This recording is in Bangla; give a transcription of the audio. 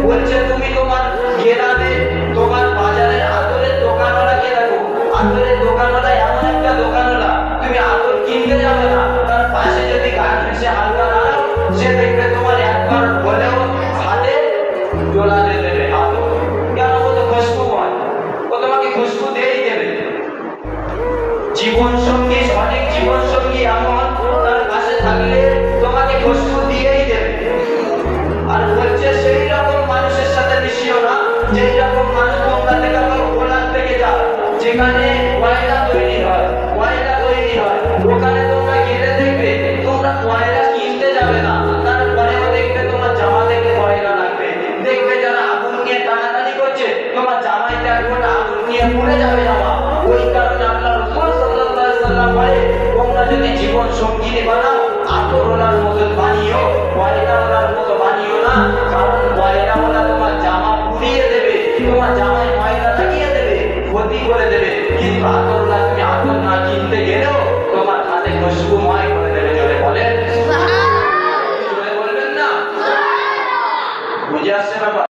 বলছে তুমি তোমার গ্রামে তোমার বাজারের আতরের দোকানওয়ালাকে দেখো, আতরের দোকানওয়ালা এমন একটা দোকানওয়ালা, তুমি আতর কিনতে যাবে না, তার পাশে যদি গার্মেন্টসে হালকা দাঁড়াও, সে দেখবে তোমার একবার হলেও হাতে ডোলা দিয়ে দেবে আতর। কেন? ও তো খুশবুময়, ও তোমাকে খুশবু দিয়েই দেবে। জীবন সঙ্গী, সঠিক জীবন সঙ্গী এমন, তার পাশে থাকলে তোমাকে খুশবু দিয়েই দেবে। আর বলছে সেই রকম মানুষের সাথে মিশিও না, যেই রকম মানুষ তোমরা থেকে ওখান থেকে যাও, যেখানে কয়লা তৈরি হয়, কয়লা তৈরি হয়, ওখানে তোমরা গেলে দেখবে তোমরা কয়লা কিনতে যাবে না, তারপরেও দেখবে তোমার জামা থেকে কয়লা লাগবে। দেখবে যারা আগুন নিয়ে টানাটানি করছে, তোমার জামাইতে একবার আগুন নিয়ে পুড়ে যাবে জামা। ওই কারণে আল্লাহ রাসূল সাল্লাল্লাহু আলাইহি ওয়াসাল্লাম বলে, তোমরা যদি জীবন সঙ্গিনী বানাও, আতরওয়ালার মতো বানিও, কয়লাওয়ালার মতো বানিও না। কারণ কয়লাওয়ালা তোমার জামা পুড়িয়ে দেবে, তোমার জামায় ময়লা লাগিয়ে দেবে, ক্ষতি করে দেবে। কিন্তু আতরওয়ালা তুমি আতর না কিনতে গেলেও তোমার হাতে খুশবুময় করে দেবে। জোরে বলেন সুবহানাল্লাহ। জোরে বলবেন না? বুঝে আসছে ব্যাপার?